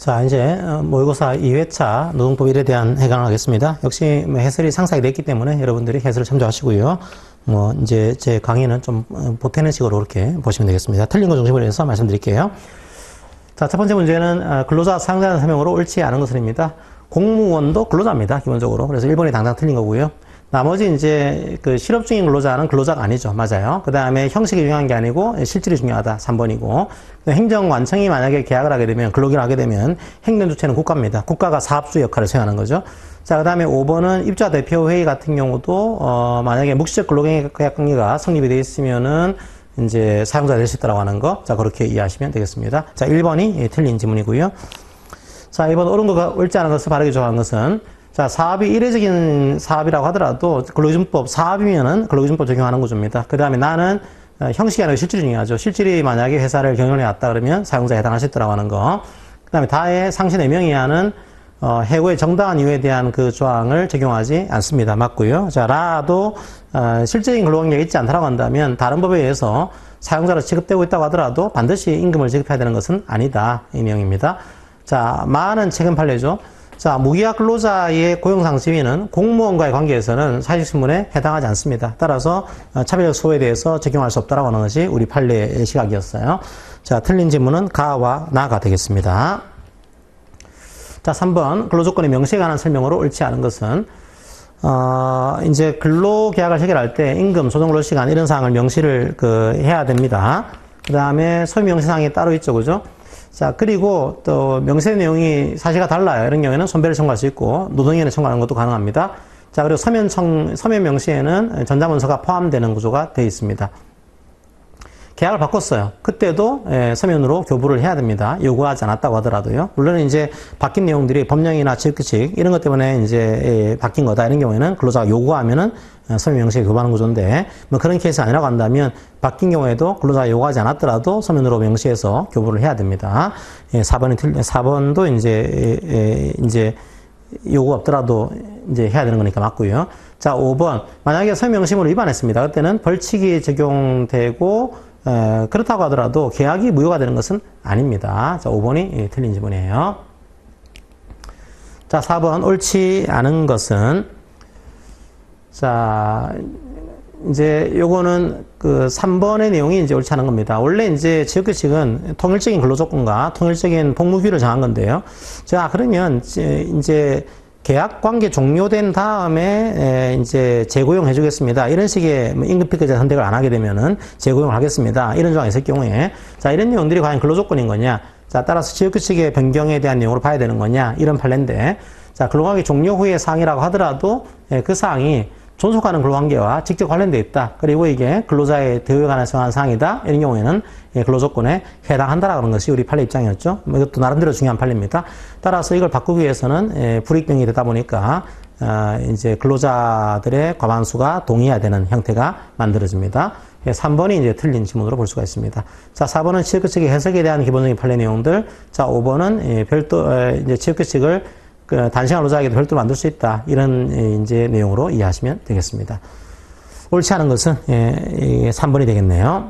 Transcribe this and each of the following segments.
자, 이제 모의고사 2회차 노동법 1에 대한 해강을 하겠습니다. 역시 해설이 상세하게 됐기 때문에 여러분들이 해설을 참조하시고요. 이제 제 강의는 좀 보태는 식으로 이렇게 보시면 되겠습니다. 틀린 거 중심으로 해서 말씀드릴게요. 자, 첫 번째 문제는 근로자 사용자의 설명으로 옳지 않은 것을입니다. 공무원도 근로자입니다, 기본적으로. 그래서 1번이 당장 틀린 거고요. 나머지 이제 그 실업 중인 근로자는 근로자가 아니죠. 맞아요. 그 다음에 형식이 중요한 게 아니고 실질이 중요하다. 3번이고. 행정관청이 만약에 계약을 하게 되면, 근로기를 하게 되면 행정주체는 국가입니다. 국가가 사업주 역할을 수행하는 거죠. 자, 그 다음에 5번은 입주자 대표회의 같은 경우도, 만약에 묵시적 근로계약관계가 성립이 되어 있으면은 이제 사용자 될 수 있다고 하는 거. 자, 그렇게 이해하시면 되겠습니다. 자, 1번이 틀린 지문이고요. 자, 2번 옳은 거가 옳지 않은 것을 바르게 조합한 것은 자, 사업이 이례적인 사업이라고 하더라도 근로기준법 사업이면은 근로기준법 적용하는 구조입니다. 그 다음에 나는 형식이 아니라 실질이 중요하죠. 실질이 만약에 회사를 경영해 왔다 그러면 사용자에 해당할 수 있다고 하는 거. 그 다음에 다의 상시 4명 이하는 해고의 정당한 이유에 대한 그 조항을 적용하지 않습니다. 맞고요. 자, 라도 실질적인 근로관계가 있지 않다라고 한다면 다른 법에 의해서 사용자로 지급되고 있다고 하더라도 반드시 임금을 지급해야 되는 것은 아니다. 이 내용입니다. 자, 마는 책임 판례죠. 자, 무계약 근로자의 고용상 지위는 공무원과의 관계에서는 사실신문에 해당하지 않습니다. 따라서 차별적 소에 대해서 적용할 수 없다라고 하는 것이 우리 판례의 시각이었어요. 자, 틀린 지문은 가와 나가 되겠습니다. 자, 3번 근로조건의 명시에 관한 설명으로 옳지 않은 것은 이제 근로계약을 체결할 때 임금, 소정근로시간 이런 사항을 명시를 해야 됩니다. 그 다음에 소위명시사항이 따로 있죠, 그죠? 자, 그리고 또 명세 내용이 사실과 달라요. 이런 경우에는 손배를 청구할 수 있고 노동위원회 청구하는 것도 가능합니다. 자, 그리고 서면 명시에는 전자문서가 포함되는 구조가 되어 있습니다. 계약을 바꿨어요. 그때도 서면으로 교부를 해야 됩니다. 요구하지 않았다고 하더라도요. 물론 이제 바뀐 내용들이 법령이나 지역규칙 이런 것 때문에 이제 바뀐 거다. 이런 경우에는 근로자가 요구하면은 서면 명시에 교부하는 구조인데 뭐 그런 케이스 아니라고 한다면 바뀐 경우에도 근로자가 요구하지 않았더라도 서면으로 명시해서 교부를 해야 됩니다. 4번도 이제 요구 없더라도 이제 해야 되는 거니까 맞고요. 자, 5번 만약에 서면 명시문을 위반했습니다. 그때는 벌칙이 적용되고 그렇다고 하더라도 계약이 무효가 되는 것은 아닙니다. 자, 5번이 틀린 지문이에요. 자, 4번 옳지 않은 것은 자, 이제 요거는 3번의 내용이 이제 옳지 않은 겁니다. 원래 이제 지역규칙은 통일적인 근로조건과 통일적인 복무비율을 정한 건데요. 자, 그러면 이제 계약 관계 종료된 다음에 이제 재고용 해주겠습니다. 이런 식의 임금피크제 선택을 안 하게 되면은 재고용을 하겠습니다. 이런 조항이 있을 경우에 자, 이런 내용들이 과연 근로조건인 거냐? 자, 따라서 지역규칙의 변경에 대한 내용으로 봐야 되는 거냐? 이런 판례인데 자, 근로관계 종료 후의 사항이라고 하더라도 그 사항이 존속하는 근로관계와 직접 관련되어 있다. 그리고 이게 근로자의 대우에 관한 사항이다. 이런 경우에는 근로조건에 해당한다라는 그런 것이 우리 판례 입장이었죠. 이것도 나름대로 중요한 판례입니다. 따라서 이걸 바꾸기 위해서는 불이익병이 되다 보니까 이제 근로자들의 과반수가 동의해야 되는 형태가 만들어집니다. 3번이 이제 틀린 지문으로 볼 수가 있습니다. 자, 4번은 지역규칙의 해석에 대한 기본적인 판례 내용들. 자, 5번은 별도 이제 지역규칙을 단시간 근로자에게도 별도로 만들 수 있다. 이런 이제 내용으로 이해하시면 되겠습니다. 옳지 않은 것은 3번이 되겠네요.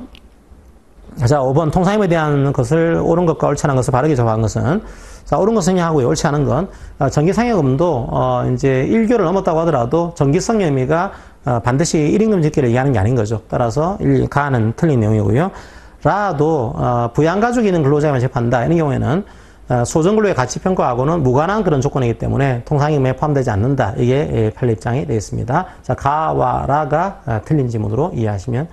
자, 5번 통상임에 대한 것을 옳은 것과 옳지 않은 것을 바르게 조합한 것은 자, 옳은 것은 하고요. 옳지 않은 건 정기상여금도 이제 1교를 넘었다고 하더라도 정기상여의미가 반드시 1임금 집계를 얘기하는 게 아닌 거죠. 따라서 가는 틀린 내용이고요. 라도 부양가족이 있는 근로자에만 집행한다. 이런 경우에는 소정근로의 가치평가하고는 무관한 그런 조건이기 때문에 통상임금에 포함되지 않는다. 이게 판례 입장이 되겠습니다. 자, 가와 라가 틀린 지문으로 이해하시면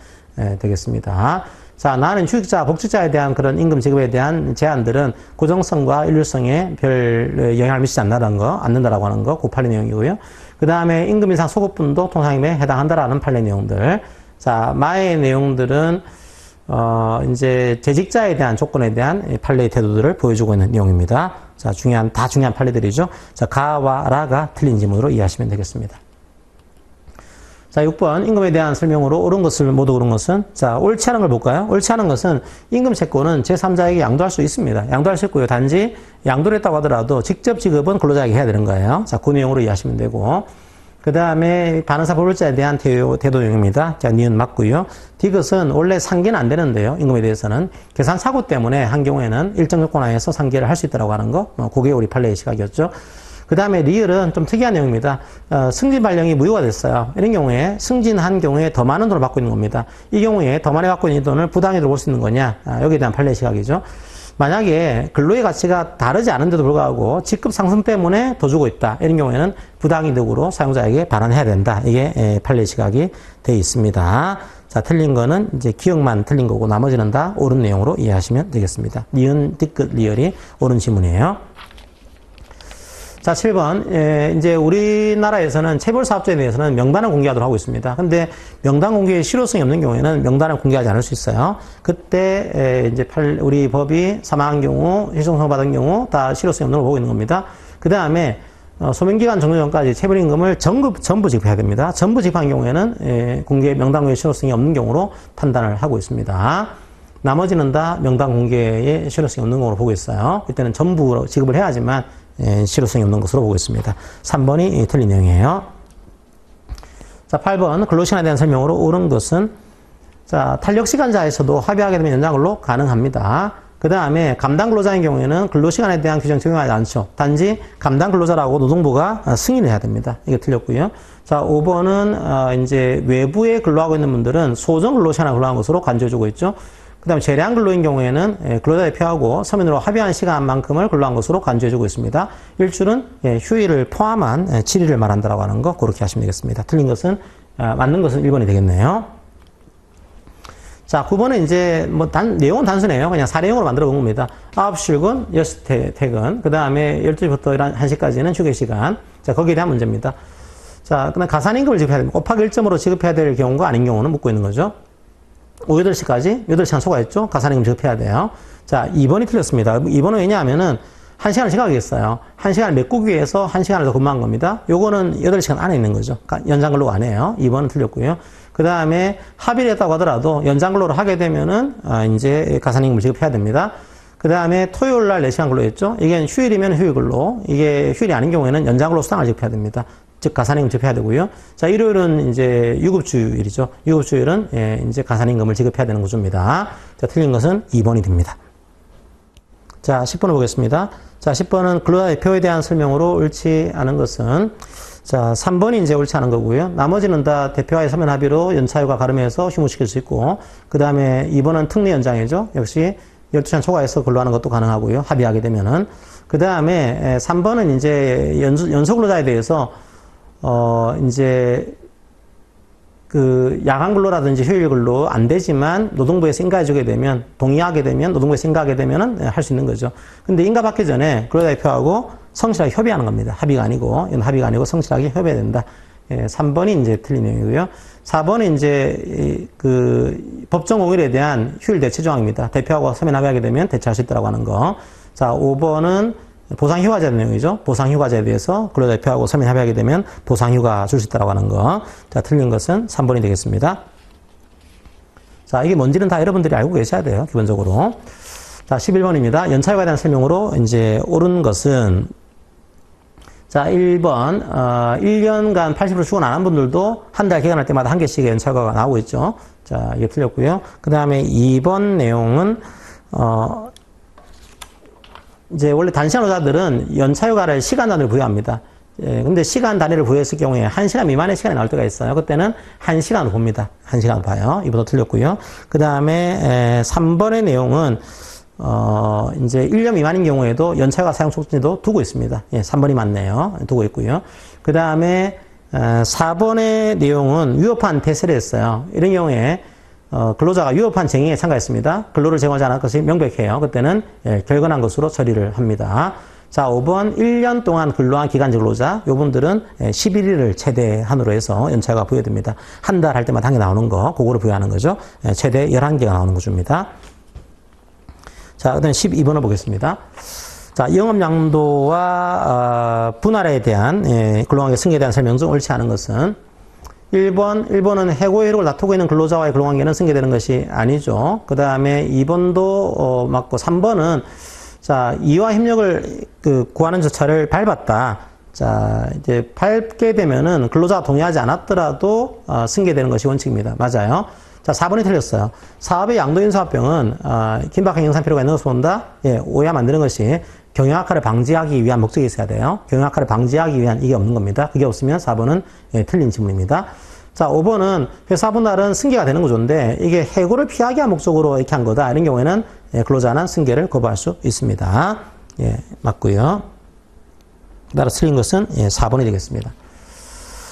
되겠습니다. 자, 나는 휴직자, 복직자에 대한 그런 임금 지급에 대한 제한들은 고정성과 일률성에 별 영향을 미치지 않는다라고 하는 거, 그 판례 내용이고요. 그 다음에 임금 인상 소급분도 통상임금에 해당한다라는 판례 내용들. 자, 마의 내용들은 이제 재직자에 대한 조건에 대한 판례의 태도들을 보여주고 있는 내용입니다. 자, 다 중요한 판례들이죠. 자, 가와 라가 틀린 지문으로 이해하시면 되겠습니다. 자, 6번 임금에 대한 설명으로 옳은 것을 모두 옳은 것은 자, 옳지 않은 걸 볼까요? 옳지 않은 것은 임금 채권은 제3자에게 양도할 수 있습니다. 양도할 수 있고요. 단지 양도를 했다고 하더라도 직접 지급은 근로자에게 해야 되는 거예요. 자, 그 내용으로 이해하시면 되고 그 다음에 반응사 불물자에 대한 태도용입니다. 자, 니은 맞고요. 디귿은 원래 상계는 안 되는데요. 임금에 대해서는 계산사고 때문에 한 경우에는 일정 조건 하에서 상계를 할 수 있다고 하는 거. 그게 우리 판례의 시각이었죠. 그 다음에 리을은 좀 특이한 내용입니다. 승진 발령이 무효가 됐어요. 이런 경우에 승진한 경우에 더 많은 돈을 받고 있는 겁니다. 이 경우에 더 많이 받고 있는 돈을 부당이득으로 볼 수 있는 거냐. 여기에 대한 판례의 시각이죠. 만약에 근로의 가치가 다르지 않은데도 불구하고 직급 상승 때문에 더 주고 있다. 이런 경우에는 부당이득으로 사용자에게 반환해야 된다. 이게 판례 시각이 되어 있습니다. 자, 틀린 거는 이제 기억만 틀린 거고 나머지는 다 옳은 내용으로 이해하시면 되겠습니다. 니은, 디귿, 리을이 옳은 지문이에요. 자, 7번. 이제 우리나라에서는 체불사업자에 대해서는 명단을 공개하도록 하고 있습니다. 근데 명단 공개에 실효성이 없는 경우에는 명단을 공개하지 않을 수 있어요. 그때 이제 우리 법이 사망한 경우, 실종성 받은 경우 다 실효성이 없는 걸 보고 있는 겁니다. 그 다음에 소명기간 종료 전까지 체불임금을 전부 지급해야 됩니다. 전부 지급한 경우에는 공개 명단 공개 실효성이 없는 경우로 판단을 하고 있습니다. 나머지는 다 명단 공개에 실효성이 없는 경우로 보고 있어요. 이때는 전부 지급을 해야지만 실효성이 없는 것으로 보고 있습니다. 3번이 틀린 내용이에요. 자, 8번 근로시간에 대한 설명으로 옳은 것은 자, 탄력시간자에서도 합의하게 되면 연장근로 가능합니다. 그 다음에 감당근로자인 경우에는 근로시간에 대한 규정 적용하지 않죠. 단지 감당근로자라고 노동부가 승인을 해야 됩니다. 이게 틀렸고요. 자, 5번은 이제 외부에 근로하고 있는 분들은 소정 근로시간에 근로한 것으로 간주해주고 있죠. 그 다음에 재량 근로인 경우에는 근로자 대표하고 서면으로 합의한 시간만큼을 근로한 것으로 간주해주고 있습니다. 일주일은 휴일을 포함한 7일을 말한다라고 하는 거 그렇게 하시면 되겠습니다. 틀린 것은 맞는 것은 1번이 되겠네요. 자, 9번은 이제 내용은 단순해요. 그냥 사례형으로 만들어 본 겁니다. 9시 출근, 6시 퇴근. 그 다음에 12시부터 1시까지는 휴게시간. 자, 거기에 대한 문제입니다. 자, 그다음 가산임금을 지급해야 됩니다. 곱하기 1점으로 지급해야 될 경우가 아닌 경우는 묻고 있는 거죠. 오후 8시까지 8시간 초과했죠? 가산임금 지급해야 돼요. 자, 2번이 틀렸습니다. 2번은 왜냐하면은 1시간을 지각하겠어요. 1시간을 메꾸기 위해서 1시간을 더 근무한 겁니다. 요거는 8시간 안에 있는 거죠. 연장근로가 아니에요. 2번은 틀렸고요. 그 다음에 합의를 했다고 하더라도 연장근로를 하게 되면은, 이제 가산임금을 지급해야 됩니다. 그 다음에 토요일 날 4시간 근로였죠? 이게 휴일이면 휴일근로. 이게 휴일이 아닌 경우에는 연장근로 수당을 지급해야 됩니다. 즉 가산임금 지급해야 되고요. 자, 일요일은 이제 유급주일이죠. 유급주일은 이제 가산임금을 지급해야 되는 구조입니다. 자, 틀린 것은 2번이 됩니다. 자, 10번을 보겠습니다. 자, 10번은 근로자 대표에 대한 설명으로 옳지 않은 것은 자, 3번이 이제 옳지 않은 거고요. 나머지는 다 대표와의 서면 합의로 연차휴가 가름해서 휴무시킬 수 있고, 그 다음에 2번은 특례 연장이죠. 역시 12시간 초과해서 근로하는 것도 가능하고요. 합의하게 되면은. 그 다음에 3번은 이제 연소근로자에 대해서 이제, 야간 근로라든지 휴일 근로 안 되지만 노동부에서 인가해주게 되면, 동의하게 되면, 노동부에서 인가하게 되면은 할 수 있는 거죠. 근데 인가받기 전에 근로자 대표하고 성실하게 협의하는 겁니다. 합의가 아니고, 이건 합의가 아니고 성실하게 협의해야 된다. 3번이 이제 틀린 내용이고요. 4번은 이제, 법정 공휴일에 대한 휴일 대체 조항입니다. 대표하고 서면 합의하게 되면 대체할 수 있다고 하는 거. 자, 5번은 보상휴가제 내용이죠. 보상휴가제에 대해서 근로자 대표하고 서면 합의하게 되면 보상휴가 줄 수 있다고 하는 거. 자, 틀린 것은 3번이 되겠습니다. 자, 이게 뭔지는 다 여러분들이 알고 계셔야 돼요. 기본적으로. 자, 11번입니다. 연차휴가에 대한 설명으로 이제 옳은 것은 자, 1번, 1년간 80% 출근 안 한 분들도 한 달 개간할 때마다 한 개씩의 연차휴가가 나오고 있죠. 자, 이게 틀렸고요. 그 다음에 2번 내용은, 이제 원래 단시간 노자들은 연차휴가를 시간 단위로 부여합니다. 근데 시간 단위를 부여했을 경우에 1시간 미만의 시간이 나올 때가 있어요. 그때는 1시간으로 봅니다. 1시간으로 봐요. 이번도 틀렸고요. 그 다음에 3번의 내용은 이제 1년 미만인 경우에도 연차휴가 사용 촉진제도 두고 있습니다. 3번이 맞네요. 두고 있고요. 그 다음에 4번의 내용은 위법한 태세를 했어요. 이런 경우에 근로자가 위법한 쟁의에 참가했습니다. 근로를 제공하지 않을 것이 명백해요. 그때는 결건한 것으로 처리를 합니다. 자, 5번 1년 동안 근로한 기간제 근로자, 요분들은 11일을 최대 한으로 해서 연차가 부여됩니다. 한 달 할 때마다 한 개 나오는 거, 그거를 부여하는 거죠. 최대 11개가 나오는 구조입니다. 자, 그 다음에 12번을 보겠습니다. 자, 영업양도와 분할에 대한 근로관계 승계에 대한 설명 중 옳지 않은 것은 1번은 해고의 효력을 다투고 있는 근로자와의 근로관계는 승계되는 것이 아니죠. 그 다음에 2번도 맞고 3번은 자, 이와 협력을 구하는 절차를 밟았다. 자, 이제 팔게 되면은 근로자가 동의하지 않았더라도 승계되는 것이 원칙입니다. 맞아요. 자, 4번이 틀렸어요. 사업의 양도인수합병은 긴박한 경상 필요가 있는 것을 본다. 예, 오해가 만드는 것이 경영악화를 방지하기 위한 목적이 있어야 돼요. 경영악화를 방지하기 위한 이게 없는 겁니다. 그게 없으면 4번은 예, 틀린 지문입니다. 자, 5번은 회사 분할은 승계가 되는 구조인데 이게 해고를 피하기 위한 목적으로 이렇게 한 거다. 이런 경우에는 예, 근로자는 승계를 거부할 수 있습니다. 예, 맞고요. 따라 틀린 것은 예, 4번이 되겠습니다.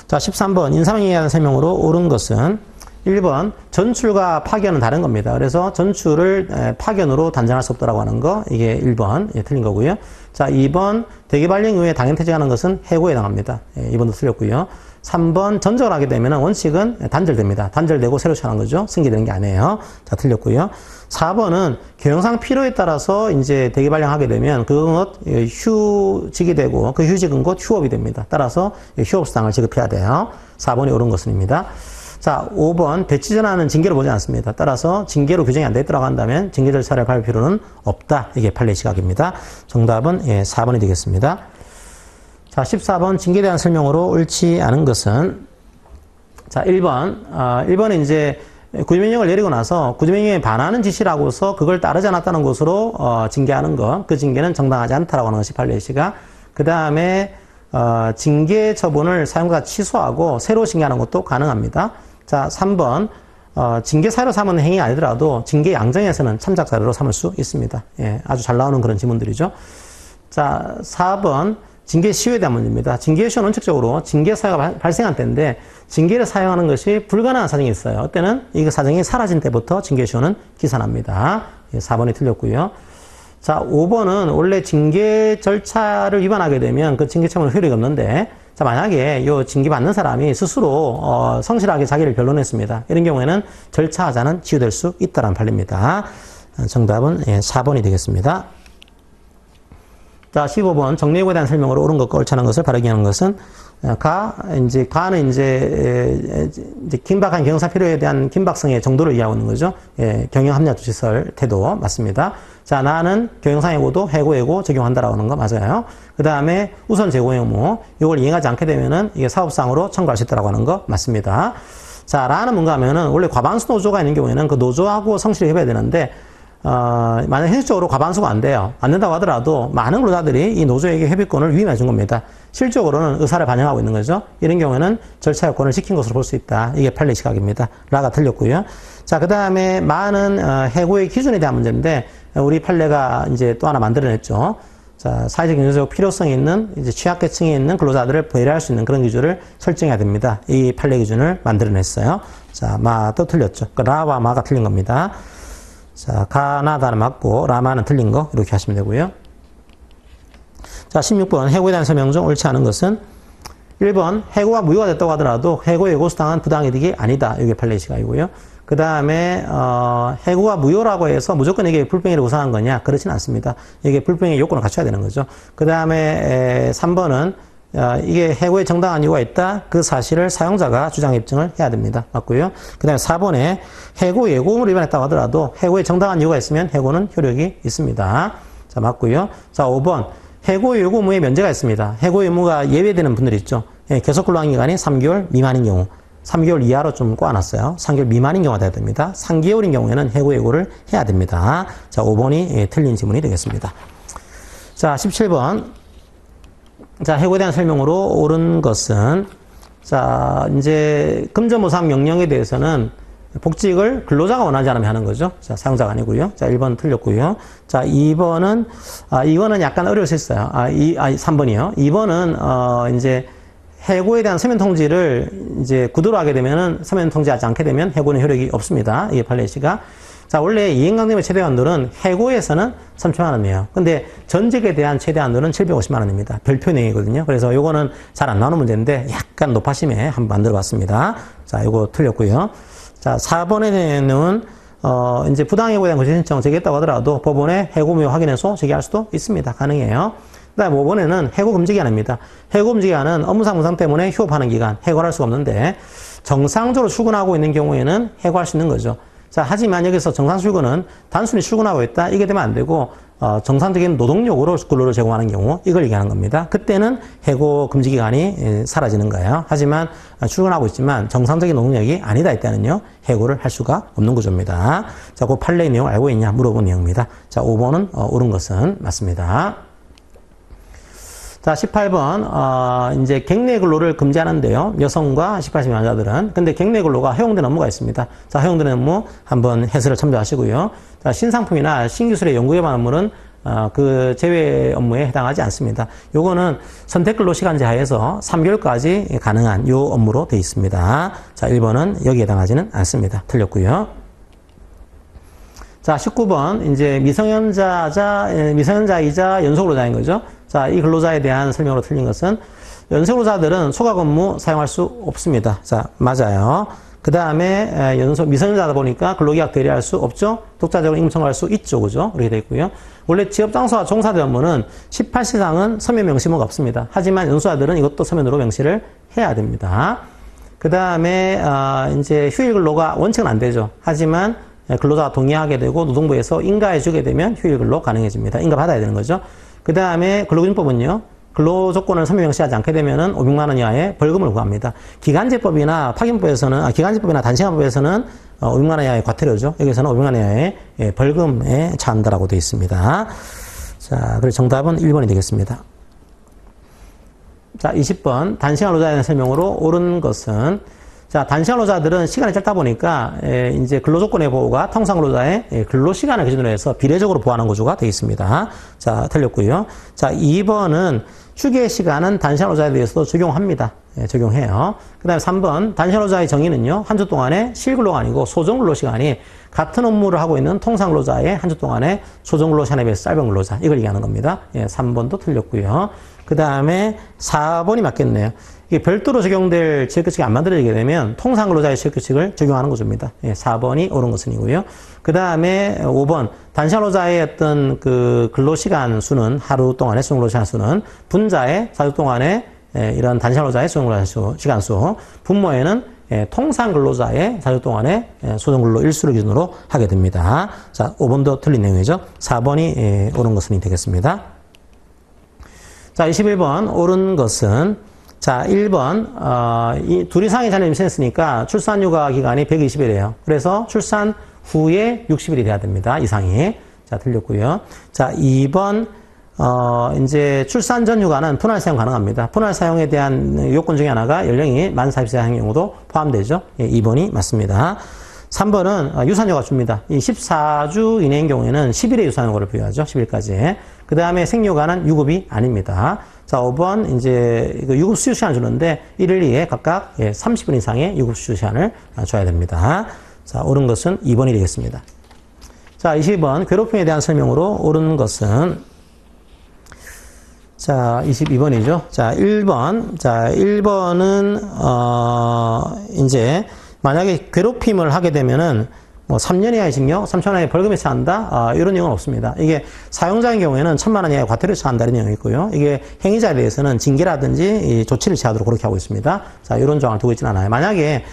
자, 13번 인사명령에 대한 설명으로 옳은 것은 1번 전출과 파견은 다른 겁니다. 그래서 전출을 파견으로 단정할 수 없다라고 하는 거 이게 1번 예, 틀린 거고요. 자, 2번 대기발령 이후에 당연퇴직하는 것은 해고에 해당합니다. 예, 2번도 틀렸고요. 3번 전적을 하게 되면 원칙은 단절됩니다. 단절되고 새로 시작하는 거죠. 승계되는 게 아니에요. 자, 틀렸고요. 4번은 경영상 필요에 따라서 이제 대기발령하게 되면 그것 휴직이 되고 그 휴직은 곧 휴업이 됩니다. 따라서 휴업수당을 지급해야 돼요. 4번이 옳은 것입니다. 자, 5번 배치 전환은 징계로 보지 않습니다. 따라서 징계로 규정이 안 돼 있다고 한다면 징계 절차를 밟을 필요는 없다. 이게 판례 시각입니다. 정답은 예, 4번이 되겠습니다. 자, 14번 징계에 대한 설명으로 옳지 않은 것은 자, 1번은 이제 구제명령을 내리고 나서 구제명령에 반하는 지시라고서 그걸 따르지 않았다는 것으로 징계하는 것, 그 징계는 정당하지 않다라고 하는 것이 판례 시각. 그 다음에 징계 처분을 사용자가 취소하고 새로 징계하는 것도 가능합니다. 자, 3번 징계 사유로 삼은 행위가 아니더라도 징계 양정에서는 참작 사유로 삼을 수 있습니다. 예, 아주 잘 나오는 그런 지문들이죠. 자, 4번 징계 시효에 대한 문제입니다. 징계 시효는 원칙적으로 징계 사유가 발생한 때인데 징계를 사용하는 것이 불가능한 사정이 있어요. 그때는 이 사정이 사라진 때부터 징계 시효는 기산합니다. 예, 4번이 틀렸고요. 자, 5번은 원래 징계 절차를 위반하게 되면 그 징계 처분은 효력이 없는데 자, 만약에 요 징계 받는 사람이 스스로 성실하게 자기를 변론했습니다. 이런 경우에는 절차 하자는 지유될 수 있다는 판례입니다. 정답은 예, 4번이 되겠습니다. 자, 15번 정리해고에 대한 설명으로 옳은 것과 옳지 않은 것을 바르게 하는 것은 가는 이제 긴박한 경영사 필요에 대한 긴박성의 정도를 이해하고 있는 거죠. 예, 경영 합리화 조치설 태도 맞습니다. 자, 나는 경영상 해고도 해고 적용한다라고 하는 거 맞아요. 그 다음에 우선 재고 의무 이걸 이행하지 않게 되면은 이게 사업상으로 청구할 수 있다라고 하는 거 맞습니다. 자, 라는 뭔가 하면은 원래 과반수 노조가 있는 경우에는 그 노조하고 성실히 해봐야 되는데 만약 현실적으로 과반수가 안 돼요. 안 된다고 하더라도 많은 근로자들이 이 노조에게 협의권을 위임해 준 겁니다. 실적으로는 의사를 반영하고 있는 거죠. 이런 경우에는 절차 요건을 지킨 것으로 볼 수 있다. 이게 판례 시각입니다. 라가 틀렸고요. 자, 그 다음에 많은 해고의 기준에 대한 문제인데 우리 판례가 이제 또 하나 만들어냈죠. 자, 사회적 경제적 필요성이 있는 이제 취약계층에 있는 근로자들을 배려할 수 있는 그런 기준을 설정해야 됩니다. 이 판례 기준을 만들어냈어요. 자, 마도 틀렸죠. 그 라와 마가 틀린 겁니다. 자, 가나다는 맞고 라마는 틀린 거 이렇게 하시면 되고요. 자, 16번 해고에 대한 설명 중 옳지 않은 것은 1번 해고가 무효가 됐다고 하더라도 해고에 요구수당은 부당이득이 아니다. 이게 판례 시각이고요. 그 다음에 해고가 무효라고 해서 무조건 이게 불평일을 우상한 거냐? 그렇진 않습니다. 이게 불평의 요건을 갖춰야 되는 거죠. 그 다음에 3번은 이게 해고에 정당한 이유가 있다. 그 사실을 사용자가 주장 입증을 해야 됩니다. 맞고요. 그 다음에 4번에 해고 예고음을 위반했다고 하더라도 해고에 정당한 이유가 있으면 해고는 효력이 있습니다. 자, 맞고요. 자, 5번 해고 예고 의무에 면제가 있습니다. 해고 의무가 예외되는 분들이 있죠. 예, 계속 근로한 기간이 3개월 미만인 경우 3개월 이하로 좀 꼬아놨어요. 3개월 미만인 경우가 돼야 됩니다. 3개월인 경우에는 해고 예고를 해야 됩니다. 자, 5번이 예, 틀린 지문이 되겠습니다. 자, 17번 자, 해고에 대한 설명으로 옳은 것은 자, 이제 금전보상 명령에 대해서는 복직을 근로자가 원하지 않으면 하는 거죠. 자, 사용자가 아니고요. 자, 1번 틀렸고요. 자, 2번은 이거는 약간 어려울 수 있어요. 3번이요. 2번은 이제 해고에 대한 서면 통지를 이제 구두로 하게 되면은 서면 통지하지 않게 되면 해고는 효력이 없습니다. 이게 판례 시각. 자, 원래 이행강림의 최대 한도는 해고에서는 3천만 원이에요. 근데 전직에 대한 최대 한도는 750만 원입니다. 별표 내용이거든요. 그래서 요거는 잘 안 나오는 문제인데 약간 높아심에 한번 만들어 봤습니다. 자, 요거 틀렸고요. 자, 4번에 대해서는 이제 부당해고에 대한 거래 신청 제기했다고 하더라도 법원에 해고 무효 확인해서 제기할 수도 있습니다. 가능해요. 그 다음에 5번에는 해고 금지 기한입니다. 해고 금지 기한은 업무상 무상 때문에 휴업하는 기간, 해고할 수가 없는데 정상적으로 출근하고 있는 경우에는 해고할 수 있는 거죠. 자, 하지만 여기서 정상 출근은 단순히 출근하고 있다. 이게 되면 안 되고, 정상적인 노동력으로 근로를 제공하는 경우, 이걸 얘기하는 겁니다. 그때는 해고 금지 기간이 사라지는 거예요. 하지만 출근하고 있지만 정상적인 노동력이 아니다 했다는요, 해고를 할 수가 없는 구조입니다. 자, 그 판례의 내용 알고 있냐 물어본 내용입니다. 자, 5번은 옳은 것은 맞습니다. 자, 18번, 이제 객내 근로를 금지하는데요. 여성과 18세 미만자들은. 근데 객내 근로가 허용된 업무가 있습니다. 자, 허용된 업무 한번 해설을 참조하시고요. 자, 신상품이나 신기술의 연구 개발 업무는 그 제외 업무에 해당하지 않습니다. 요거는 선택 근로 시간제 하에서 3개월까지 가능한 요 업무로 되어 있습니다. 자, 1번은 여기에 해당하지는 않습니다. 틀렸고요. 자, 19번, 이제 미성년자이자 연소근로자인 거죠. 자, 이 근로자에 대한 설명으로 틀린 것은 연소근로자들은 소각 업무 사용할 수 없습니다. 자, 맞아요. 그 다음에 미성년자다 보니까 근로계약 대리할 수 없죠. 독자적으로 임금 청구할 수 있죠. 그죠? 이렇게 되어 있고요. 원래 지업장소와 종사된 업무는 18세 이상은 서면 명시 의무가 없습니다. 하지만 연소자들은 이것도 서면으로 명시를 해야 됩니다. 그 다음에 이제 휴일 근로가 원칙은 안 되죠. 하지만 근로자가 동의하게 되고 노동부에서 인가해주게 되면 휴일 근로 가능해집니다. 인가 받아야 되는 거죠. 그 다음에 근로기준법은요. 근로조건을 서면 명시하지 않게 되면은 500만 원 이하의 벌금을 구합니다. 기간제법이나 파견법에서는, 기간제법이나 단시간법에서는 500만 원 이하의 과태료죠. 여기서는 500만 원 이하의 벌금에 처한다라고 되어 있습니다. 자, 그래서 정답은 1번이 되겠습니다. 자, 20번. 단시간 노자에 대한 설명으로 옳은 것은, 자, 단시간 노자들은 시간이 짧다 보니까 이제 근로조건의 보호가 통상 근로자의 근로시간을 기준으로 해서 비례적으로 보호하는 구조가 되어 있습니다. 자, 틀렸고요. 자, 2번은 휴게 시간은 단시간 노자에 대해서도 적용합니다. 적용해요. 그 다음에 3번 단시간 노자의 정의는요. 한 주 동안의 실근로가 아니고 소정근로 시간이 같은 업무를 하고 있는 통상 근로자의 한 주 동안의 소정근로 시간에 비해서 짧은 근로자. 이걸 얘기하는 겁니다. 3번도 틀렸고요. 그 다음에 4번이 맞겠네요. 이게 별도로 적용될 지역규칙이 안 만들어지게 되면 통상 근로자의 지역규칙을 적용하는 구조입니다. 4번이 옳은 것은이고요. 그 다음에 5번 단시간 근로자의 어떤 그 근로시간 수는 하루 동안의 수정근로시간 수는 분자의 4주 동안의 이런 단시간 근로자의 수정근로시간 수, 분모에는 통상 근로자의 4주 동안의 소정근로 일수를 기준으로 하게 됩니다. 자, 5번도 틀린 내용이죠. 4번이 옳은 것은 되겠습니다. 자, 21번 옳은 것은 자, 1번, 둘 이상의 자녀를 임신했으니까 출산 육아 기간이 120일이에요. 그래서 출산 후에 60일이 돼야 됩니다. 이상이. 자, 틀렸고요. 자, 2번, 이제 출산 전 육아는 분할 사용 가능합니다. 분할 사용에 대한 요건 중에 하나가 연령이 만 40세 이상의 경우도 포함되죠. 2번이 맞습니다. 3번은 유산휴가 줍니다. 이 14주 이내인 경우에는 10일의 유산휴가를 부여하죠. 10일까지. 그 다음에 생육아는 유급이 아닙니다. 자, 5번, 이제, 유급 수유 시간을 주는데, 1일 2회 각각 30분 이상의 유급 수유 시간을 줘야 됩니다. 자, 옳은 것은 2번이 되겠습니다. 자, 22번, 괴롭힘에 대한 설명으로 옳은 것은, 자, 22번이죠. 자, 1번. 자, 1번은, 이제, 만약에 괴롭힘을 하게 되면은, 뭐 3년 이하의 징역, 3천 원 이하의 벌금에 처한다? 이런 내용은 없습니다. 이게 사용자인 경우에는 1,000만 원 이하의 과태료에 처한다 이런 내용이 있고요. 이게 행위자에 대해서는 징계라든지 조치를 취하도록 그렇게 하고 있습니다. 자, 이런 조항을 두고 있지는 않아요. 만약에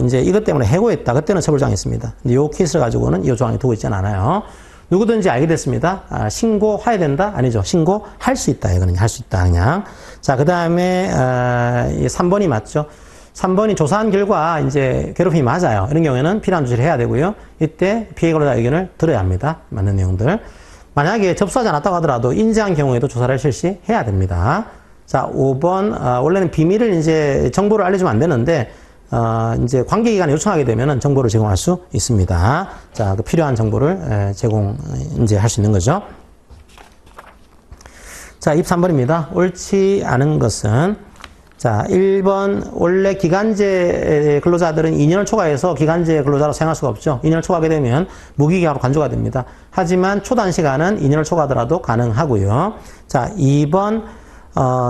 이제 이것 때문에 해고했다. 그때는 처벌장이 있습니다. 근데 이 케이스를 가지고는 이 조항이 두고 있지는 않아요. 누구든지 알게 됐습니다. 신고해야 된다? 아니죠. 신고할 수 있다. 이거는 할 수 있다. 그냥. 자, 그 다음에 3번이 맞죠. 3번이 조사한 결과 이제 괴롭힘이 맞아요. 이런 경우에는 필요한 조치를 해야 되고요. 이때 피해 근로자 의견을 들어야 합니다. 맞는 내용들. 만약에 접수하지 않았다고 하더라도 인지한 경우에도 조사를 실시해야 됩니다. 자, 5번 원래는 비밀을 이제 정보를 알려주면 안 되는데 이제 관계기관에 요청하게 되면은 정보를 제공할 수 있습니다. 자, 그 필요한 정보를 제공 이제 할 수 있는 거죠. 자, 23번입니다. 옳지 않은 것은 자, 1번, 원래 기간제 근로자들은 2년을 초과해서 기간제 근로자로 생활할 수가 없죠. 2년을 초과하게 되면 무기계약으로 간주가 됩니다. 하지만 초단시간은 2년을 초과하더라도 가능하고요. 자, 2번,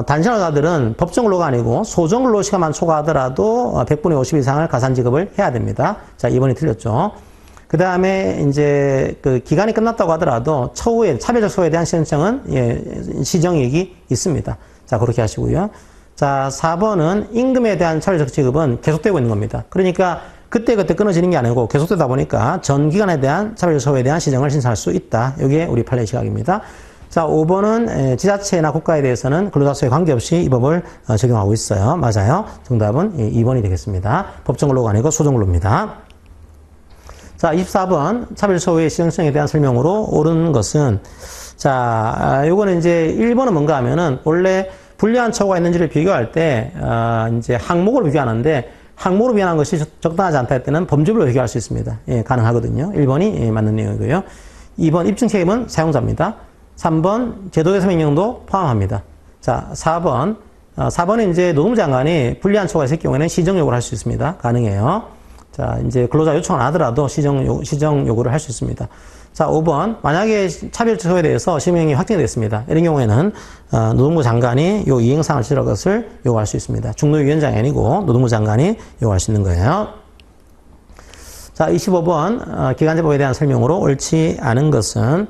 단시간 근로자들은 법정 근로가 아니고 소정 근로 시간만 초과하더라도 100분의 50 이상을 가산 지급을 해야 됩니다. 자, 2번이 틀렸죠. 그 다음에 이제 그 기간이 끝났다고 하더라도 처우에, 차별적 처우에 대한 신청은 시정이익이 있습니다. 자, 그렇게 하시고요. 자, 4번은 임금에 대한 차별적 지급은 계속되고 있는 겁니다. 그러니까 그때그때 끊어지는 게 아니고 계속되다 보니까 전 기간에 대한 차별 처우에 대한 시정을 신청할 수 있다. 이게 우리 판례 시각입니다. 자, 5번은 지자체나 국가에 대해서는 근로자 수에 관계없이 이 법을 적용하고 있어요. 맞아요. 정답은 2번이 되겠습니다. 법정근로가 아니고 소정근로입니다. 자, 24번 차별 처우의 시정성에 대한 설명으로 옳은 것은 자, 요거는 이제 1번은 뭔가 하면은 원래 불리한 처우가 있는지를 비교할 때 이제 항목으로 비교하는데 항목으로 비교하는 것이 적당하지 않다 할 때는 범주별로 비교할 수 있습니다. 예, 가능하거든요. 1번이 맞는 내용이고요. 2번 입증 책임은 사용자입니다. 3번 제도개선 명령도 포함합니다. 자, 4번은 이제 노동부 장관이 불리한 처우가 있을 경우에는 시정 요구를 할 수 있습니다. 가능해요. 자, 이제 근로자 요청을 안 하더라도 시정 요구를 할 수 있습니다. 자, 5번. 만약에 차별 처우에 대해서 시명이 확정됐습니다. 이런 경우에는 노동부 장관이 요 이행사항을 지정할 것을 요구할 수 있습니다. 중노위원장이 아니고 노동부 장관이 요구할 수 있는 거예요. 자, 25번. 기간제법에 대한 설명으로 옳지 않은 것은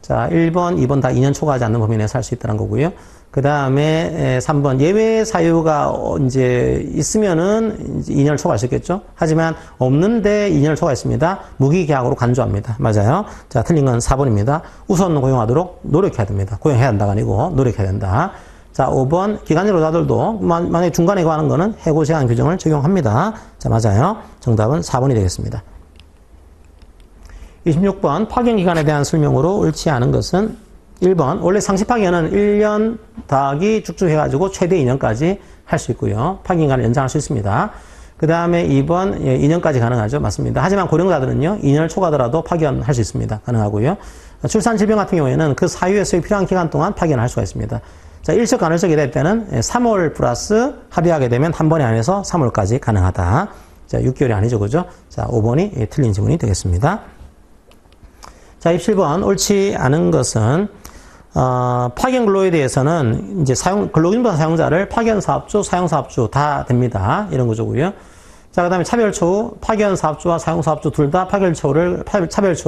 자, 1번, 2번 다 2년 초과하지 않는 범위 내에서 할 수 있다는 거고요. 그 다음에 3번 예외 사유가 이제 있으면은 이제 2년을 초과할 수 있겠죠. 하지만 없는데 2년을 초과했습니다. 무기계약으로 간주합니다. 맞아요. 자, 틀린 건 4번입니다. 우선 고용하도록 노력해야 됩니다. 고용해야 한다가 아니고 노력해야 된다. 자, 5번 기간제 노동자들도 만약에 중간에 거하는 거는 해고 제한 규정을 적용합니다. 자, 맞아요. 정답은 4번이 되겠습니다. 26번 파견 기간에 대한 설명으로 옳지 않은 것은 1번 원래 상시 파견은 1년 더하기 쭉쭉해가지고 최대 2년까지 할 수 있고요. 파견 기간을 연장할 수 있습니다. 그 다음에 2번 2년까지 가능하죠. 맞습니다. 하지만 고령자들은요 2년을 초과하더라도 파견할 수 있습니다. 가능하고요. 출산 질병 같은 경우에는 그 사유에서 필요한 기간 동안 파견을 할 수가 있습니다. 자, 일적 간헐적이 될 때는 3월 플러스 합의하게 되면 한 번에 안에서 3월까지 가능하다. 자, 6개월이 아니죠. 그죠? 자, 5번이 틀린 지문이 되겠습니다. 자, 27번 옳지 않은 것은 파견 근로에 대해서는 이제 근로기준부사 사용자를 파견 사업주, 사용 사업주 다 됩니다. 이런 구조고요. 자, 그다음에 차별 처우, 파견 사업주와 사용 사업주 둘 다 차별 처우를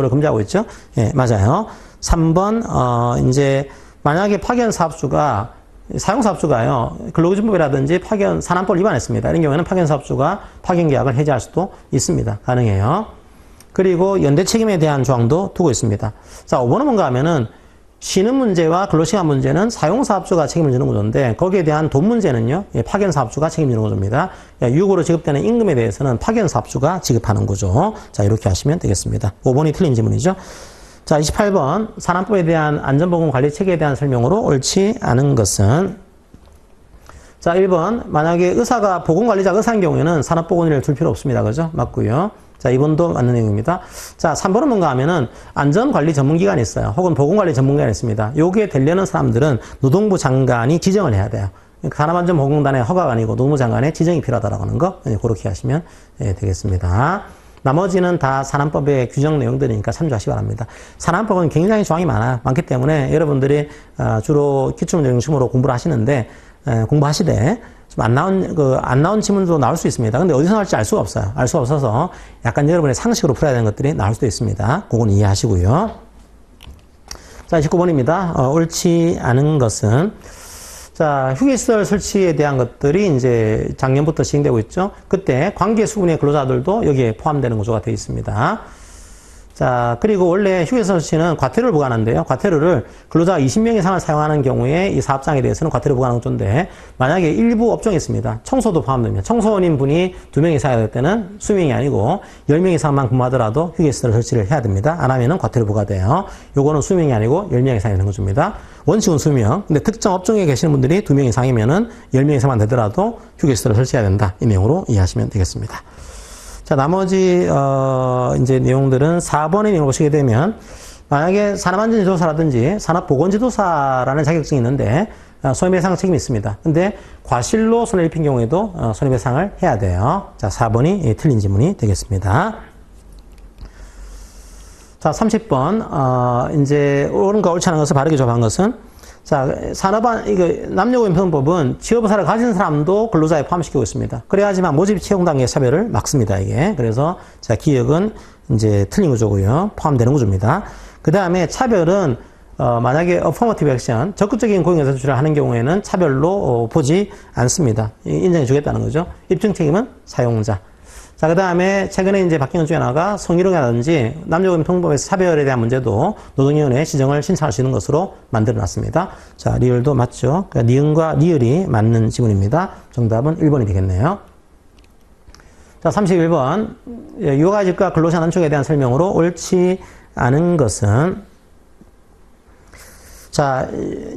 금지하고 있죠. 예, 맞아요. 3번 이제 만약에 파견 사업주가 사용 사업주가요 근로기준법이라든지 파견 산안법을 위반했습니다. 이런 경우에는 파견 사업주가 파견 계약을 해지할 수도 있습니다. 가능해요. 그리고 연대 책임에 대한 조항도 두고 있습니다. 자, 5번은 뭔가 하면은 쉬는 문제와 근로시간 문제는 사용사업주가 책임을 지는 구조인데 거기에 대한 돈 문제는요. 파견사업주가 책임지는 구조입니다. 유급으로 지급되는 임금에 대해서는 파견사업주가 지급하는 구조. 자, 이렇게 하시면 되겠습니다. 5번이 틀린 지문이죠. 자, 28번 산안법에 대한 안전보건관리 체계에 대한 설명으로 옳지 않은 것은 자, 1번 만약에 보건관리자가 의사인 경우에는 산업보건의를 둘 필요 없습니다. 그죠? 맞고요. 자, 2번도 맞는 내용입니다. 자, 3번은 뭔가 하면은 안전관리 전문기관이 있어요. 혹은 보건관리 전문기관이 있습니다. 요게 되려는 사람들은 노동부 장관이 지정을 해야 돼요. 산업안전보건단의 허가가 아니고 노동부 장관의 지정이 필요하다라고 하는 거 그렇게 하시면 되겠습니다. 나머지는 다 산안법의 규정 내용들이니까 참조하시기 바랍니다. 산안법은 굉장히 조항이 많기 때문에 여러분들이 주로 기출문제 중심으로 공부를 하시는데 공부하시되 좀 안 나온 지문도 나올 수 있습니다. 근데 어디서 나올지 알 수가 없어요. 알 수가 없어서 약간 여러분의 상식으로 풀어야 되는 것들이 나올 수도 있습니다. 그건 이해하시고요. 자, 29번입니다. 옳지 않은 것은 자, 휴게시설 설치에 대한 것들이 이제 작년부터 시행되고 있죠. 그때 관계 수군의 근로자들도 여기에 포함되는 구조가 되어 있습니다. 자, 그리고 원래 휴게시설 설치는 과태료를 부과하는데요. 과태료를 근로자가 20명 이상을 사용하는 경우에 이 사업장에 대해서는 과태료 부과하는 구조인데 만약에 일부 업종이 있습니다. 청소도 포함됩니다. 청소원인 분이 2명 이상이 될 때는 수명이 아니고 10명 이상만 근무하더라도 휴게시설 설치를 해야 됩니다. 안 하면은 과태료 부과돼요. 요거는 수명이 아니고 10명 이상이 되는 구조입니다. 원칙은 수명. 근데 특정 업종에 계시는 분들이 2명 이상이면은 10명 이상만 되더라도 휴게시설을 설치해야 된다. 이 내용으로 이해하시면 되겠습니다. 자, 나머지 이제 내용들은 4번의 내용을 보시게 되면 만약에 산업안전지도사라든지 산업보건지도사라는 자격증이 있는데 손해배상 책임이 있습니다. 근데 과실로 손해를 입힌 경우에도 손해배상을 해야 돼요. 자, 4번이 틀린 지문이 되겠습니다. 자, 30번 이제 옳은가 옳지 않은 것을 바르게 조합한 것은 자, 남녀고용평등법은 취업의사를 가진 사람도 근로자에 포함시키고 있습니다. 그래야지만 모집 채용 단계 차별을 막습니다, 이게. 그래서 자, 기억은 이제 틀린 구조고요. 포함되는 구조입니다. 그 다음에 차별은 만약에 어퍼머티브 액션, 적극적인 고용에서 조치를 하는 경우에는 차별로 보지 않습니다. 인정해 주겠다는 거죠. 입증 책임은 사용자. 자, 그 다음에 최근에 이제 바뀐 것 중에 하나가 성희롱이라든지 남녀금 통법에서 차별에 대한 문제도 노동위원회에 시정을 신청할 수 있는 것으로 만들어 놨습니다. 자, 리을도 맞죠? 그러니까 니은과 리을이 맞는 지문입니다. 정답은 1번이 되겠네요. 자, 31번. 육아직과 근로자 단축에 대한 설명으로 옳지 않은 것은, 자,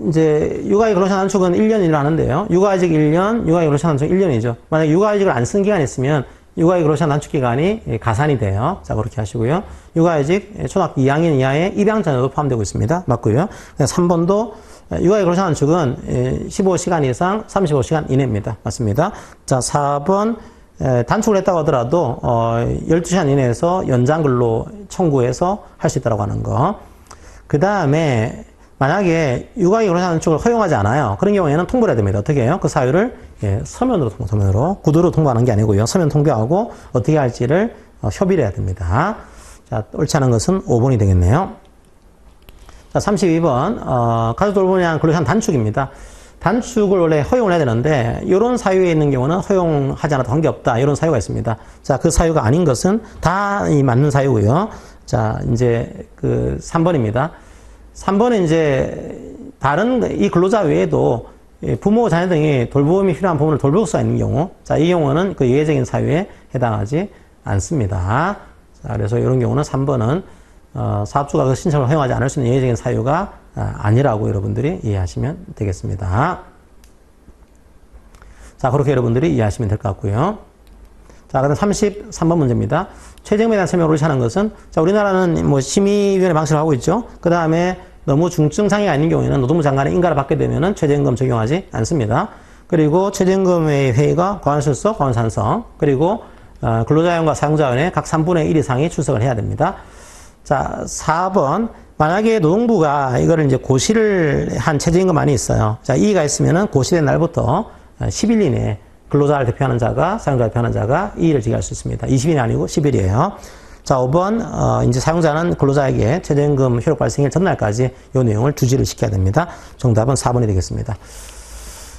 이제 육아직 근로자 단축은 1년이라 하는데요. 육아직 1년, 육아직 근로자 단축 1년이죠. 만약에 육아직을 안 쓴 기간이 있으면 육아직 근로자 단축 기간이 가산이 돼요. 자, 그렇게 하시고요. 육아직 초등학교 2학년 이하의 입양자녀도 포함되고 있습니다. 맞고요. 3번도 육아직 근로자 단축은 15시간 이상 35시간 이내입니다. 맞습니다. 자, 4번 단축을 했다고 하더라도 12시간 이내에서 연장 근로 청구해서 할 수 있다고 하는 거. 그 다음에 만약에 육아직 근로자 단축을 허용하지 않아요. 그런 경우에는 통보를 해야 됩니다. 어떻게 해요? 그 사유를 서면으로 서면으로 구두로 통보하는 게 아니고요. 서면 통보하고 어떻게 할지를 협의를 해야 됩니다. 자, 옳지 않은 것은 5번이 되겠네요. 자, 32번 가족 돌봄에 대한 근로시간 단축입니다. 단축을 원래 허용을 해야 되는데 이런 사유에 있는 경우는 허용하지 않아도 관계없다. 이런 사유가 있습니다. 자, 그 사유가 아닌 것은 다 맞는 사유고요. 자, 이제 그 3번입니다. 3번은 이제 다른 이 근로자 외에도 부모, 자녀 등이 돌봄이 필요한 부모를 돌볼 수가 있는 경우, 자, 이 경우는 그 예외적인 사유에 해당하지 않습니다. 자, 그래서 이런 경우는 3번은 사업주가 그 신청을 허용하지 않을 수 있는 예외적인 사유가 아니라고 여러분들이 이해하시면 되겠습니다. 자, 그렇게 여러분들이 이해하시면 될 것 같고요. 자, 그다음 33번 문제입니다. 최저임금에 대한 설명을 옳지 않은 것은, 자, 우리나라는 뭐 심의위원회 방식을 하고 있죠. 그 다음에 너무 중증 장애가 있는 경우에는 노동부 장관의 인가를 받게 되면은 최저임금 적용하지 않습니다. 그리고 최저임금의 회의가 과반수석, 과반산성, 그리고 근로자위원과 사용자위원회 각 3분의 1 이상이 출석을 해야 됩니다. 자, 4번. 만약에 노동부가 이거를 이제 고시를 한 최저임금안이 있어요. 자, 이의가 있으면은 고시된 날부터 10일 이내에 근로자를 대표하는 자가, 사용자를 대표하는 자가 이의를 제기할 수 있습니다. 20일이 아니고 10일이에요. 자, 5번, 이제 사용자는 근로자에게 최저임금 효력 발생일 전날까지 이 내용을 주지를 시켜야 됩니다. 정답은 4번이 되겠습니다.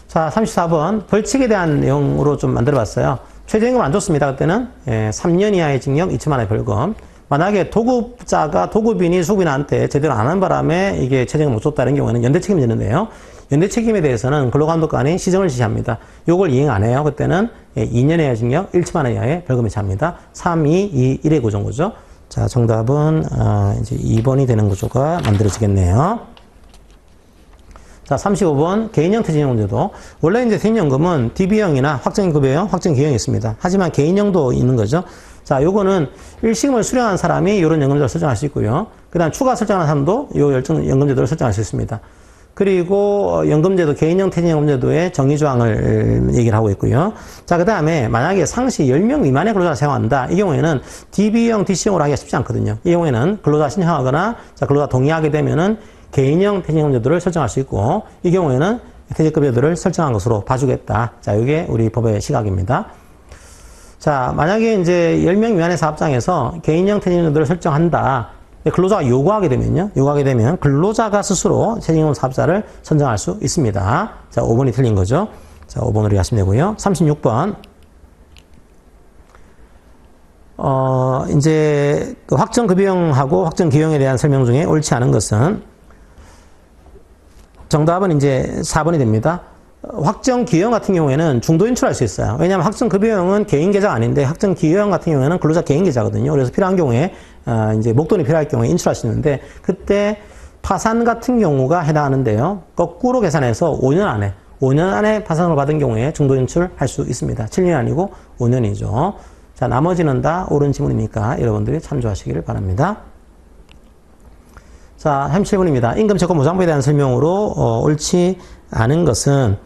자, 34번. 벌칙에 대한 내용으로 좀 만들어 봤어요. 최저임금 안 줬습니다. 그때는 3년 이하의 징역 2천만 원의 벌금. 만약에 도급자가 도급인이 수급인한테 제대로 안 한 바람에 이게 최저임금 못 줬다는 경우에는 연대 책임이 있는데요. 연대 책임에 대해서는 근로감독관이 시정을 지시합니다. 요걸 이행 안 해요. 그때는 2년 이하의 징역 1천만 원 이하의 벌금이 처합니다. 3, 2, 2, 1의 구조죠. 자, 정답은 이제 2번이 되는 구조가 만들어지겠네요. 자, 35번 개인형 퇴직연금제도. 원래 이제 퇴직연금은 DB형이나 확정급여형, 확정기형이 있습니다. 하지만 개인형도 있는 거죠. 자, 요거는 일시금을 수령한 사람이 이런 연금제도를 설정할 수 있고요. 그 다음 추가 설정한 사람도 요 연금제도를 설정할 수 있습니다. 그리고 연금제도, 개인형 퇴직연금제도의 정의조항을 얘기를 하고 있고요. 자, 그 다음에 만약에 상시 10명 미만의 근로자가 사용한다. 이 경우에는 DB형, DC형으로 하기가 쉽지 않거든요. 이 경우에는 근로자 신청하거나 자, 근로자 동의하게 되면은 개인형 퇴직연금제도를 설정할 수 있고, 이 경우에는 퇴직급여들을 설정한 것으로 봐주겠다. 자, 이게 우리 법의 시각입니다. 자, 만약에 이제 10명 미만의 사업장에서 개인형 퇴직연금제도를 설정한다. 근로자가 요구하게 되면요. 요구하게 되면 근로자가 스스로 퇴직연금 사업자를 선정할 수 있습니다. 자, 5번이 틀린 거죠. 자, 5번으로 이해하시면 되고요. 36번. 이제 그 확정급여형하고 확정기형에 대한 설명 중에 옳지 않은 것은 정답은 이제 4번이 됩니다. 확정기여형 같은 경우에는 중도 인출할 수 있어요. 왜냐하면 확정급여형은 개인 계좌가 아닌데 확정기여형 같은 경우에는 근로자 개인 계좌거든요. 그래서 필요한 경우에 이제 목돈이 필요할 경우에 인출할 수 있는데 그때 파산 같은 경우가 해당하는데요. 거꾸로 계산해서 5년 안에 파산을 받은 경우에 중도 인출할 수 있습니다. 7년이 아니고 5년이죠. 자, 나머지는 다 옳은 지문이니까 여러분들이 참조하시기를 바랍니다. 자, 37번입니다. 임금 채권 보장법에 대한 설명으로 옳지 않은 것은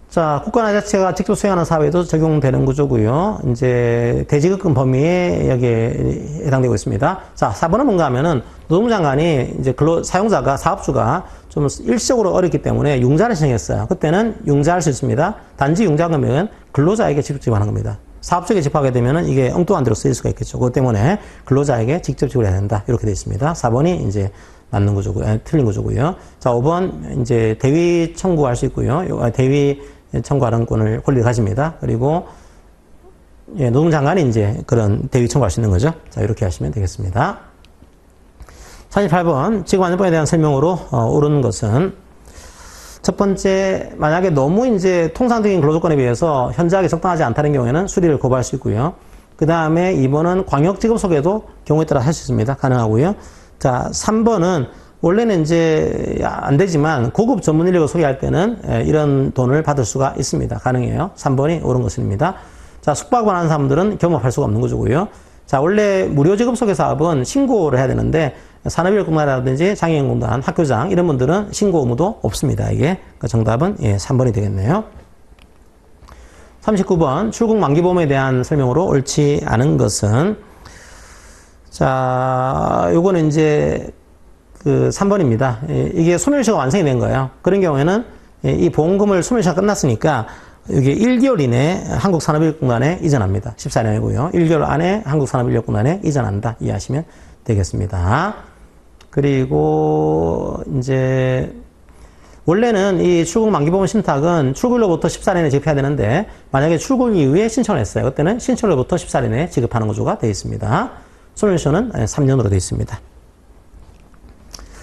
자, 국가나 자체가 직접 수행하는 사업에도 적용되는 구조고요. 이제 대지급금 범위에 여기에 해당되고 있습니다. 자, 4번은 뭔가 하면은 노동부 장관이 이제 사용자가 사업주가 좀 일시적으로 어렵기 때문에 융자를 신청했어요. 그때는 융자할 수 있습니다. 단지 융자 금액은 근로자에게 직접 지급하는 겁니다. 사업주에게 지급하게 되면은 이게 엉뚱한 데로 쓰일 수가 있겠죠. 그것 때문에 근로자에게 직접 지급을 해야 된다. 이렇게 되어 있습니다. 4번이 이제 맞는 구조고요. 틀린 구조고요. 자, 5번 이제 대위 청구할 수 있고요. 대위 청구하는 권리를 가집니다. 그리고 예, 노동장관이 이제 그런 대위 청구할 수 있는 거죠. 자, 이렇게 하시면 되겠습니다. 48번 직업안전법에 대한 설명으로 옳은 것은 첫 번째, 만약에 너무 이제 통상적인 근로조건에 비해서 현저하게 적당하지 않다는 경우에는 수리를 고발할 수 있고요. 그 다음에 2번은 광역직업소개도 경우에 따라 할 수 있습니다. 가능하고요. 자, 3번은 원래는 이제 안 되지만 고급 전문 인력을 소개할 때는 이런 돈을 받을 수가 있습니다. 가능해요. 3번이 옳은 것입니다. 자, 숙박을 하는 사람들은 경험할 수가 없는 거고요. 자, 원래 무료 직업 소개 사업은 신고를 해야 되는데 산업인력공단이라든지 장애인공단, 학교장 이런 분들은 신고 의무도 없습니다. 이게 그러니까 정답은 3번이 되겠네요. 39번 출국 만기보험에 대한 설명으로 옳지 않은 것은 자, 요거는 이제 그 3번입니다. 이게 소멸시효가 완성이 된 거예요. 그런 경우에는 이 보험금을 소멸시효가 끝났으니까 이게 1개월 이내에 한국산업인력공단에 이전합니다. 14년이고요. 1개월 안에 한국산업인력공단에 이전한다. 이해하시면 되겠습니다. 그리고 이제 원래는 이 출국 만기보험 신탁은 출국일로부터 14일 내에 지급해야 되는데 만약에 출국 이후에 신청을 했어요. 그때는 신청일로부터 14일 내에 지급하는 구조가 되어 있습니다. 소멸시효는 3년으로 되어 있습니다.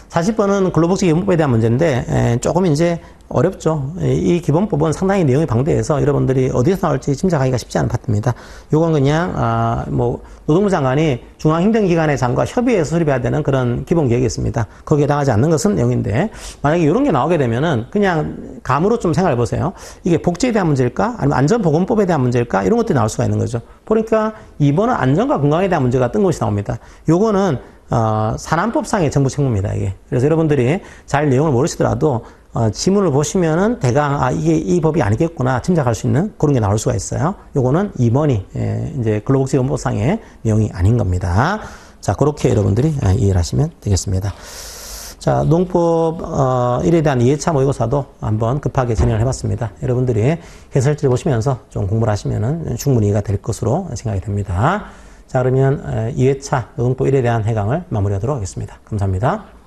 40번은 근로복지기본법에 대한 문제인데 조금 이제 어렵죠. 이 기본법은 상당히 내용이 방대해서 여러분들이 어디서 나올지 짐작하기가 쉽지 않은 파트입니다. 요건 그냥 노동부 장관이 중앙행정기관의 장과 협의해서 수립해야 되는 그런 기본 계획이 있습니다. 거기에 해당하지 않는 것은 내용인데 만약에 이런 게 나오게 되면은 그냥 감으로 좀 생각해 보세요. 이게 복지에 대한 문제일까? 아니면 안전보건법에 대한 문제일까? 이런 것들이 나올 수가 있는 거죠. 그러니까 2번은 안전과 건강에 대한 문제가 뜬금없이 나옵니다. 요거는 산안법상의 정부 책무입니다, 이게. 그래서 여러분들이 잘 내용을 모르시더라도, 지문을 보시면은 대강, 이게 이 법이 아니겠구나 짐작할 수 있는 그런 게 나올 수가 있어요. 요거는 2번이, 이제 근로복지본법상의 내용이 아닌 겁니다. 자, 그렇게 여러분들이 이해를 하시면 되겠습니다. 자, 농법, 1에 대한 2회차 모의고사도 한번 급하게 진행을 해봤습니다. 여러분들이 해설지를 보시면서 좀 공부를 하시면은 충분히 이해가 될 것으로 생각이 됩니다. 자, 그러면 2회차 노동법 1에 대한 해강을 마무리하도록 하겠습니다. 감사합니다.